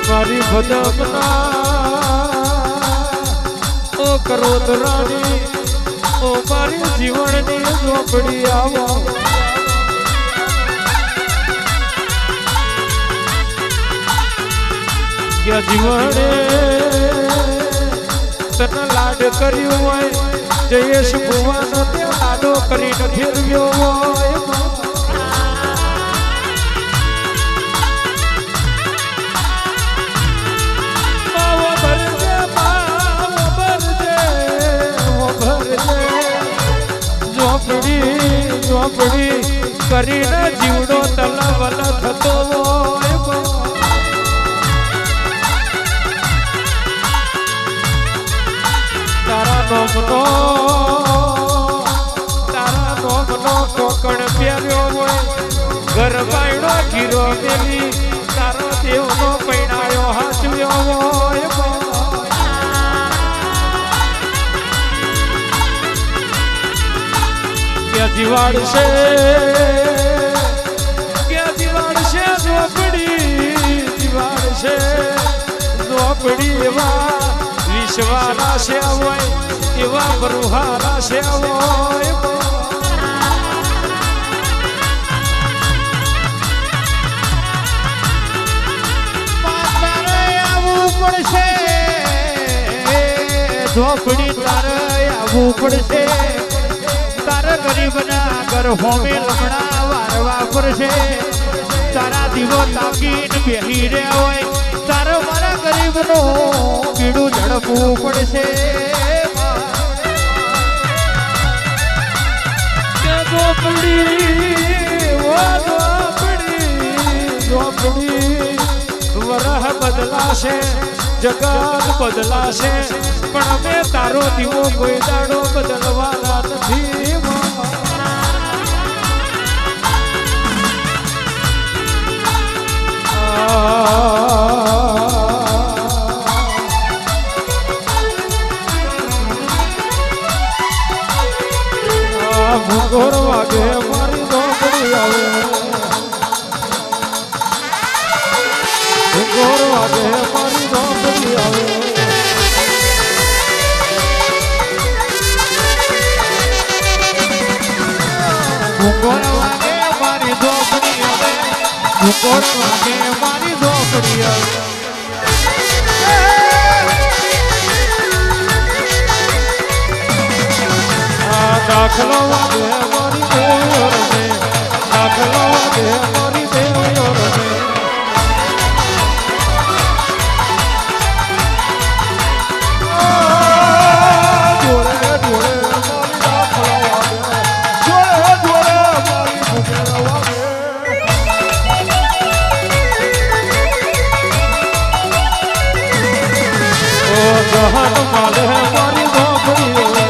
મારી ભદમના ઓ કરોદરાની ઓ મારી જીવનની ઝોપડી આવો કે જીવને તને લાડ કર્યું હોય જયેશ ભુવાનો તે લાડો કરીને ફેરવ્યો હોય ઝોપડી કરીને જીવડો તલવલ થતો હોય તારા નોમનો કોકણ પહેર્યો હોય ગરબાયણો ગીરો મેલી તારો દેવનો પૈણાયો હાચવ્યો હોય જીવાડશે ઝોપડી એવા વિશ્વાના છે હોય એવા બરુહારા છે હોય ઝોપડી તારે આવવું પડશે તારા ગરીબના ઘર હોમે લમણા વારવા પડશે તારા દીવો તાકીને બેહી રહ્યા હોય તારે મારા ગરીબનો પીડું ઝડપવું પડશે ઝોપડી વરહ બદલાશે જગત બદલાશે પણ અમે તારો દીવો કોઈ દાડો બદલવાના નથી ભૂગોળ વાગે મારી ઝોપડી આવે ભૂગોળ વાગે મારી ઝોપડી આવે ભૂગોળ વાગે મારી ઝોપડી આવે ભૂગોળ વાગે મારી ઝોપડી આવે દાખલો વાગે મારી દેવીઓ રમે દાખલો વાગે મારી દેવીઓ રમે જોડે જોડે મારી દાખલો વાગે જોડે જોડે મારી ભૂગેર વાગે ઓ જહાન માલે મારી ઝોપડી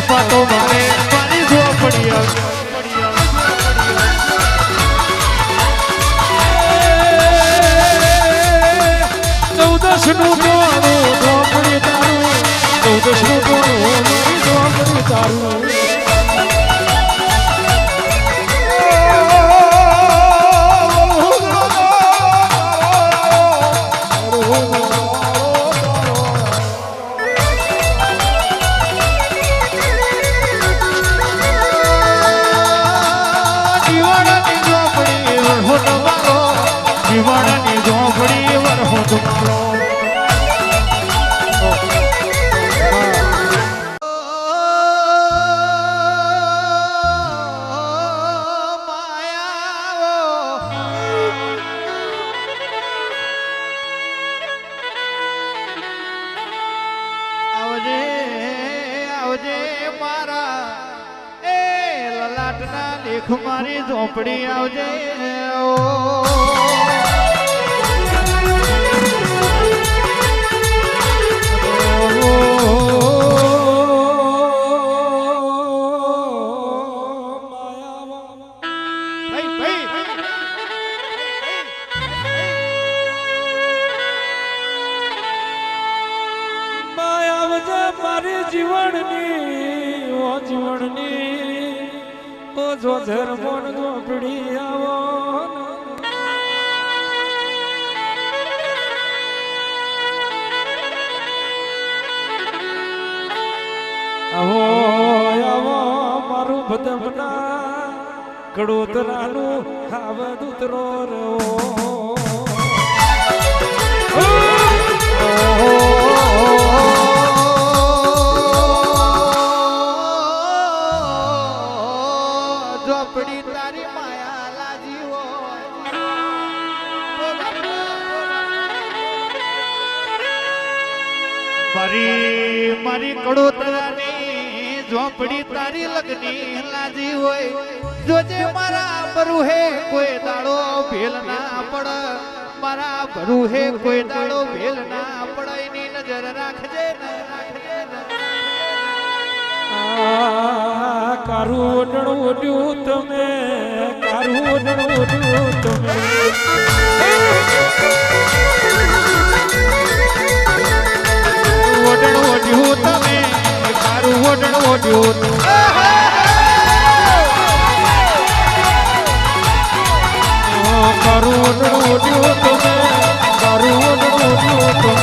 પાતો મારે મારી ઝોપડી આવે ચૌદશ નું ગોળું ઝોપડી તારું ચૌદશ નું ગોળું મારી ઝોપડી તારું જીવનની ઝોપડી વરહો તમારો આવજે આવજે મારા એ લલાટના લેખ મારી ઝોપડી આવજે મારી જીવનની ઓ જીવનની ઓ જો ધર્મોન ઝોપડી આવો આવો આવો મારું ભદમના કડોતરાનું ખાવદ ઉતરો રો ઝોપડી તારી માયા લાજી મારી મારી કડોતરાની ઝોપડી તારી લગની લાજી હોય જોજે મારા બરુહે કોઈ દાડો ભેલ ના પડ મારા બરુહે કોઈ દાડો ભેલ ના પડ એની નજર રાખજે ને રાખજે કારું ઓઢણ ઓઢ્યું તમે કારું ઓઢણ ઓઢ્યું તમે ઓઢણ ઓઢ્યું તમે કારું ઓઢણ ઓઢ્યું કારું ઓઢણ ઓઢ્યું તમે કારું ઓઢણ ઓઢ્યું તમે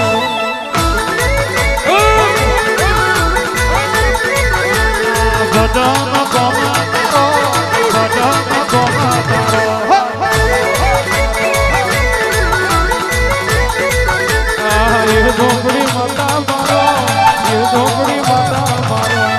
ભજન ગોમાતારો ભજન ગોમાતારો એ ઝોપડી માતા મારો એ ઝોપડી માતા મારો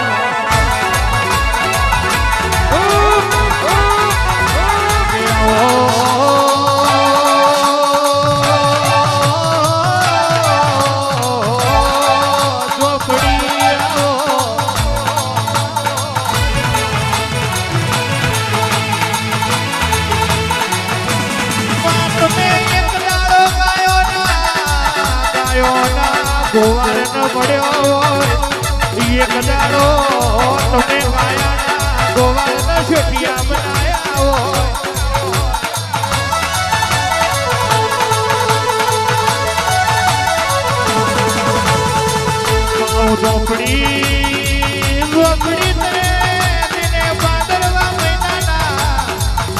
ગોવાર ન પડ્યો એક દાડો તમે ગાયા ગોવાર ન શેઠિયા બનાયા ઝોપડી ઝોપડી તેને ભાદરવા મહિનાના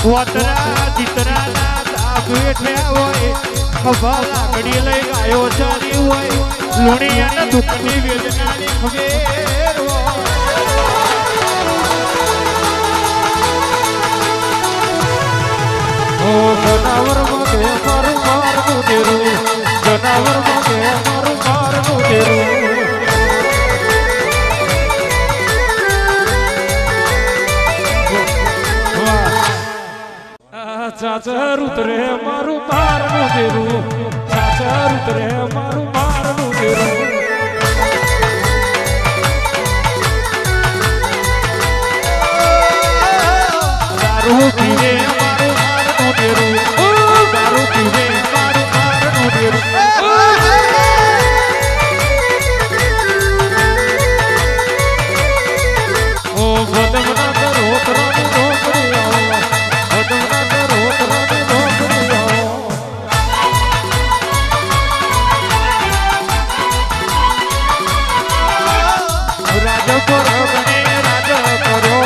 વતરા ચિત્રાના દાગ બેઠ્યા હોય ખભા લાકડી લઈ ગાયો ચારી હોય લુણી અને દુઃખની વેદનાની ખબેર જનાવર માંગે મારું મારનું દેરું જનાવર માંગે મારું મારનું દેરું ચાચર ઉતરે મારું મારનું દેરું ચાચર ઉતરે મારું મારનું દેરું દારૂ પીવે મારું મારનું દેરું દારૂ પીવે મારું મારનું દેરું ઓ ભદમના રોતરાની ઝોપડી આવો ભદમના રોતરાની ઝોપડી આવો રાજ પર બને રાજ કરો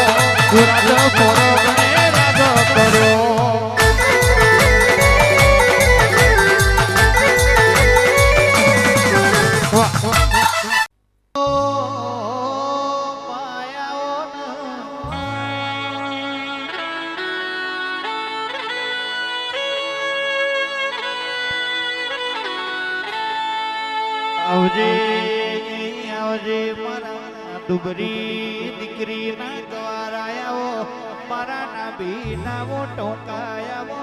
રાજ પર બને રાજ કરો આવજે આવજે મારા દુબરી દીકરી ના દ્વાર આવો મારા ના બી નાવો ટોકાયાવો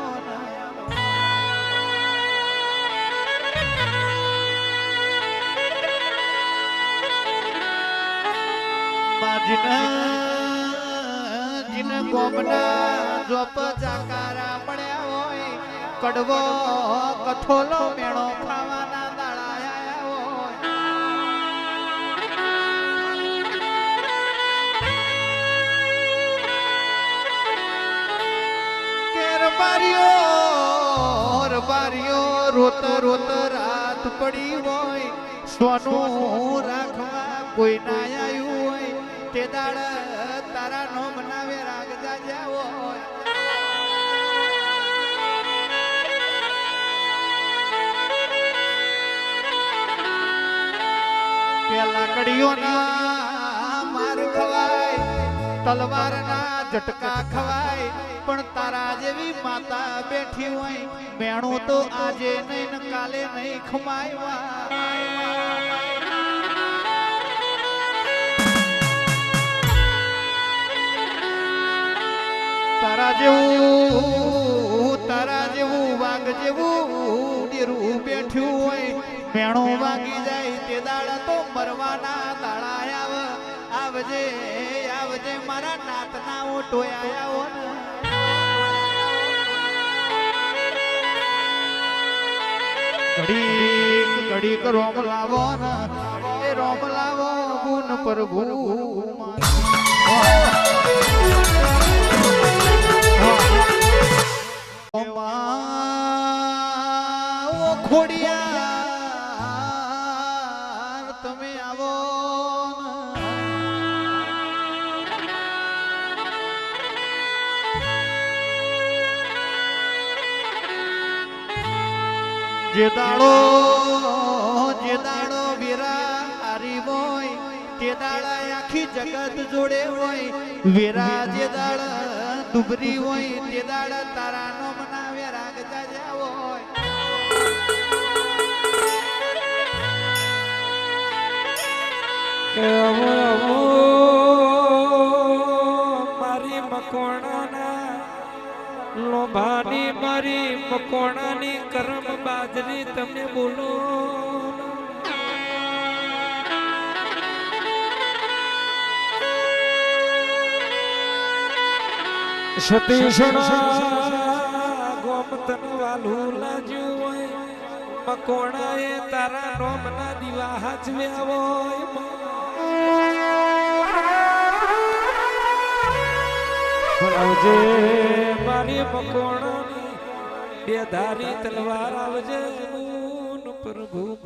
જીન ગોમના જોપ જાકારા પડ્યા હોય કડવો કથોલો મેણો ખાવાના દાળાયા હોય બારીઓ રોત રોત રાત પડી હોય સોનું રાખવા કોઈ ના આયું હોય તે દાડ તારા નો બનાવે રાગજા જાવો હોય પેલા કડીઓના માર ખવાય તલવારના ઝટકા ખવાય પણ તારા જેવી માતા બેઠી હોય મેણું તો આજે નહીં ને કાલે નહીં ખમાય તારા જેવું વાઘ જેવું ડેરું બેઠ્યું હોય મેણું વાગી જાય તે દાડા તો મરવાના દાડા આવજે આવજે મારા નાતના ઓટો આયા ને ઘડીક રોમ લાવો ને એ રોમ લાવો ગુણ પ્રભુ ખોડિયાર તમે આવો જે દાડો વીરા હારી હોય તે દાડા આખી જગત જોડે હોય વીરા જે દાડા દુબરી હોય તે દાડા તારા નો મનાવે રાગતા જાવ હોય મારી મકોણાના લોભાની મારી મકોણાની કરમ બાજરી તમે બોલો સતીશણા ગોમતન વાલું લાજ્યું હોય મકોણાએ તારા નોમના દીવા હાચવ્યા હોય આવજે મારી મકોણાની બે ધારી તલવાર આવજે પ્રભુ